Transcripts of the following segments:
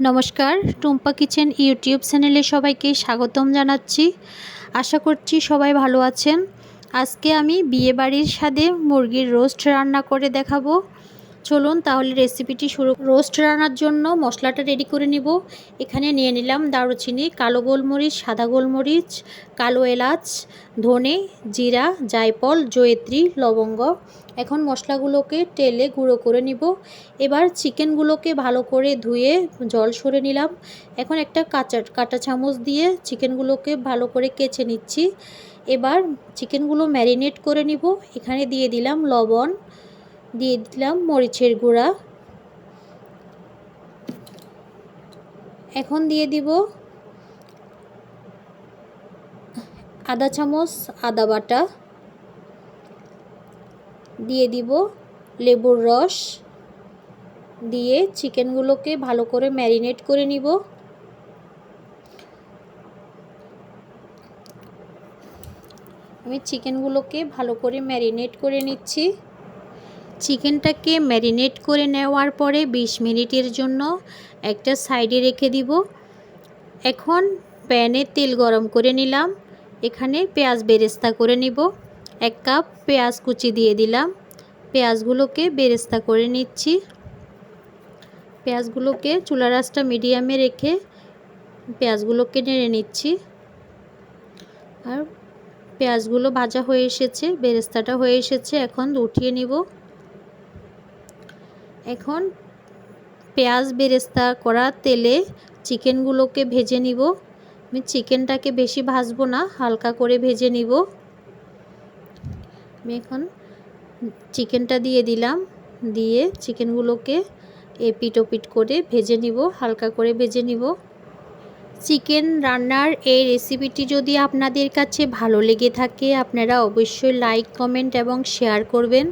নমস্কার, Tumpa kitchen YouTube চ্যানেলে সবাইকে স্বাগতম জানাচ্ছি। আশা করছি সবাই ভালো আছেন। আজকে আমি বিয়েবাড়ির স্বাদে মুরগির রোস্ট রান্না করে দেখাবো। চলুন তাহলে রেসিপিটি শুরু। রোস্ট রান্নার জন্য মশলাটা রেডি করে নিব। এখানে নিয়ে নিলাম দারুচিনি, কালো গোলমরিচ, সাদা গোলমরিচ, কালো এলাচ, ধনে, জিরা, জায়ফল, জয়িত্রী, লবঙ্গ। এখন মশলাগুলোকে তেলে গুঁড়ো করে নিব। এবার চিকেনগুলোকে ভালো করে ধুয়ে জল সরে নিলাম। এখন একটা কাঁটা চামচ দিয়ে চিকেনগুলোকে ভালো করে কেচে নিচ্ছি। এবার চিকেনগুলো ম্যারিনেট করে নিব। এখানে দিয়ে দিলাম লবণ, দিয়ে দিলাম মরিচের গুঁড়া। এখন দিয়ে দিব আধা চামচ আদা বাটা, দিয়ে দিব লেবুর রস, দিয়ে চিকেনগুলোকে ভালো করে ম্যারিনেট করে নিব। আমি চিকেনগুলোকে ভালো করে ম্যারিনেট করে নিচ্ছি। চিকেনটাকে ম্যারিনেট করে নেওয়ার পরে 20 মিনিটের জন্য একটা সাইডে রেখে দিব। এখন প্যানে তেল গরম করে নিলাম। এখানে পেঁয়াজ বেরেস্তা করে নিব। 1 কাপ পেঁয়াজ কুচি দিয়ে দিলাম। পেঁয়াজগুলোকে বেরেস্তা করে নিচ্ছি। পেঁয়াজগুলোকে চুলার আঁচটা মিডিয়ামে রেখে পেঁয়াজগুলোকে নেড়ে নিচ্ছি। আর পেঁয়াজগুলো ভাজা হয়ে এসেছে, বেরেস্তাটা হয়ে এসেছে, এখন উঠিয়ে নিব। এখন পেঁয়াজ বেরেস্তা করা তেলে চিকেনগুলোকে ভেজে নিব। আমি চিকেনটাকে বেশি ভাজবো না, হালকা করে ভেজে নিব। আমি এখন চিকেনটা দিয়ে দিলাম, দিয়ে চিকেনগুলোকে এপিট ওপিট করে ভেজে নিব, হালকা করে ভেজে নিব। চিকেন রান্নার এই রেসিপিটি যদি আপনাদের কাছে ভালো লেগে থাকে আপনারা অবশ্যই লাইক, কমেন্ট এবং শেয়ার করবেন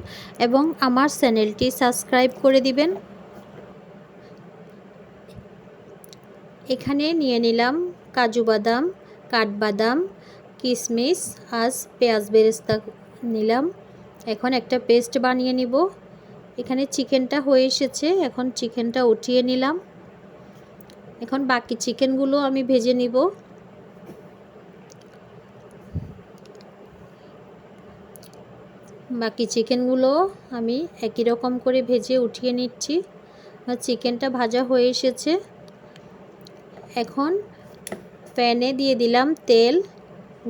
এবং আমার চ্যানেলটি সাবস্ক্রাইব করে দিবেন। এখানে নিয়ে নিলাম কাজু বাদাম, কাঠবাদাম, কিশমিশ, আজ পেঁয়াজ বেরেস্তা নিলাম। এখন একটা পেস্ট বানিয়ে নিব। এখানে চিকেনটা হয়ে এসেছে, এখন চিকেনটা উঠিয়ে নিলাম। এখন বাকি চিকেনগুলো আমি ভেজে নিব। বাকি চিকেনগুলো আমি একই রকম করে ভেজে উঠিয়ে নিচ্ছি। চিকেনটা ভাজা হয়ে এসেছে। এখন প্যানে দিয়ে দিলাম তেল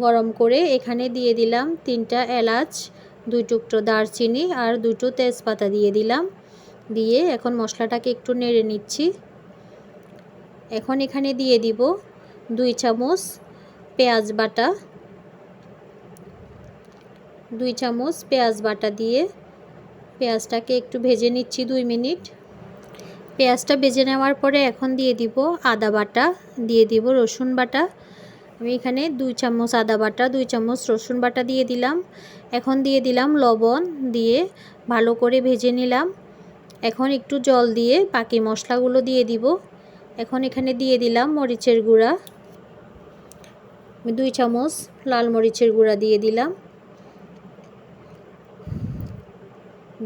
গরম করে। এখানে দিয়ে দিলাম 3টা এলাচ, 2 টুকরো দারচিনি আর 2টো তেজপাতা দিয়ে দিলাম। দিয়ে এখন মশলাটাকে একটু নেড়ে নিচ্ছি। এখন এখানে দিয়ে দিব 2 চামচ পেঁয়াজ বাটা, 2 চামচ পেঁয়াজ বাটা দিয়ে পেঁয়াজটাকে একটু ভেজে নিচ্ছি 2 মিনিট। পেঁয়াজটা ভেজে নেওয়ার পরে এখন দিয়ে দিব আদা বাটা, দিয়ে দিব রসুন বাটা। আমি এখানে 2 চামচ আদা বাটা, 2 চামচ রসুন বাটা দিয়ে দিলাম। এখন দিয়ে দিলাম লবণ, দিয়ে ভালো করে ভেজে নিলাম। এখন একটু জল দিয়ে বাকি মশলাগুলো দিয়ে দিব। এখন এখানে দিয়ে দিলাম মরিচের গুঁড়া, 2 চামচ লাল মরিচের গুঁড়া দিয়ে দিলাম।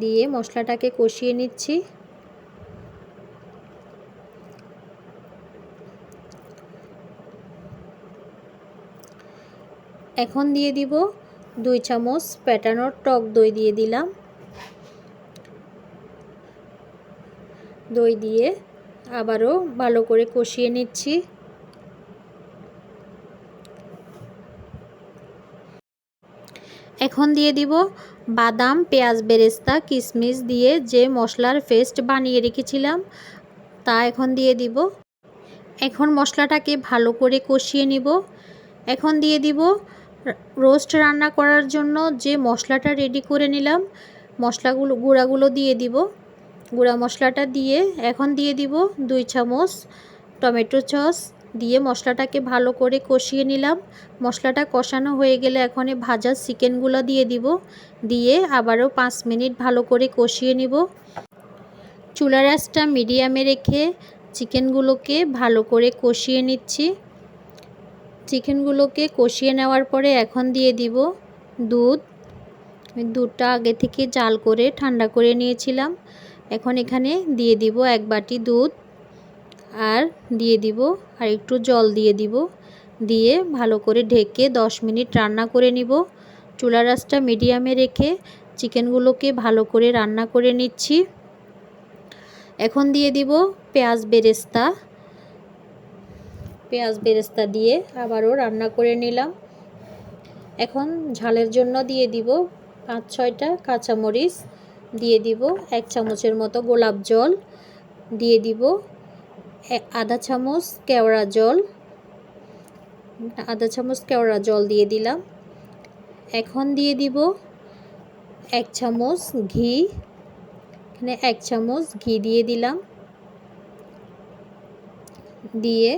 দিয়ে মশলাটাকে কষিয়ে নিচ্ছি। এখন দিয়ে দিব 2 চামচ ফেটানো টক দই দিয়ে দিলাম। দই দিয়ে আবারও ভালো করে কষিয়ে নিচ্ছি। এখন দিয়ে দিব বাদাম, পেঁয়াজ বেরেস্তা, কিশমিশ দিয়ে যে মশলার পেস্ট বানিয়ে রেখেছিলাম তা এখন দিয়ে দিব। এখন মশলাটাকে ভালো করে কষিয়ে নিব। এখন দিয়ে দিব রোস্ট রান্না করার জন্য যে মশলাটা রেডি করে নিলাম, গুঁড়াগুলো দিয়ে দিব। গুঁড়া মশলাটা দিয়ে এখন দিয়ে দিব 2 চামচ টমেটো সস, দিয়ে মশলাটাকে ভালো করে কষিয়ে নিলাম। মশলাটা কষানো হয়ে গেলে এখন ভাজা চিকেনগুলো দিয়ে দিব। দিয়ে আবারও 5 মিনিট ভালো করে কষিয়ে নিব। চুলার আঁচটা মিডিয়ামে রেখে চিকেনগুলোকে ভালো করে কষিয়ে নিচ্ছি। চিকেনগুলোকে কষিয়ে নেওয়ার পরে এখন দিয়ে দিব দুধ। দুধটা আগে থেকে জাল করে ঠান্ডা করে নিয়েছিলাম। এখন এখানে দিয়ে দিব 1 বাটি দুধ। আর দিয়ে দিব আর একটু জল দিয়ে দিব, দিয়ে ভালো করে ঢেকে 10 মিনিট রান্না করে নিব। চুলার আঁচটা মিডিয়ামে রেখে চিকেনগুলোকে ভালো করে রান্না করে নিচ্ছি। এখন দিয়ে দিব পেঁয়াজ বেরেস্তা দিয়ে আবারও রান্না করে নিলাম। এখন ঝালের জন্য দিয়ে দিব 5-6টা কাঁচামরিচ, দিয়ে দিব 1 চামচের মতো গোলাপ জল, দিয়ে দিব আধা চামচ কেওড়া জল দিয়ে দিলাম। এখন দিয়ে দিব 1 চামচ ঘি, এখানে 1 চামচ ঘি দিয়ে দিলাম। দিয়ে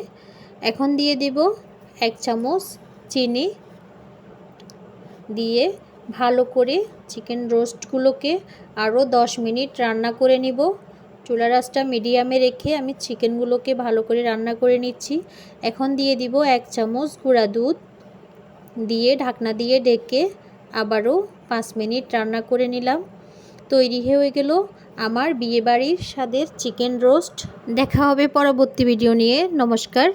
এখন দিয়ে দিব 1 চামচ চিনি, দিয়ে ভালো করে চিকেন রোস্টগুলোকে আরও 10 মিনিট রান্না করে নিব। চুলার আঁচটা মিডিয়ামে রেখে আমি চিকেনগুলোকে ভালো করে রান্না করে নিচ্ছি। এখন দিয়ে দিব 1 চামচ গুঁড়া দুধ, দিয়ে ঢাকনা দিয়ে ঢেকে আবারও 5 মিনিট রান্না করে নিলাম। তৈরি হয়ে গেল আমার বিয়েবাড়ির স্বাদের চিকেন রোস্ট। দেখা হবে পরবর্তী ভিডিও নিয়ে। নমস্কার।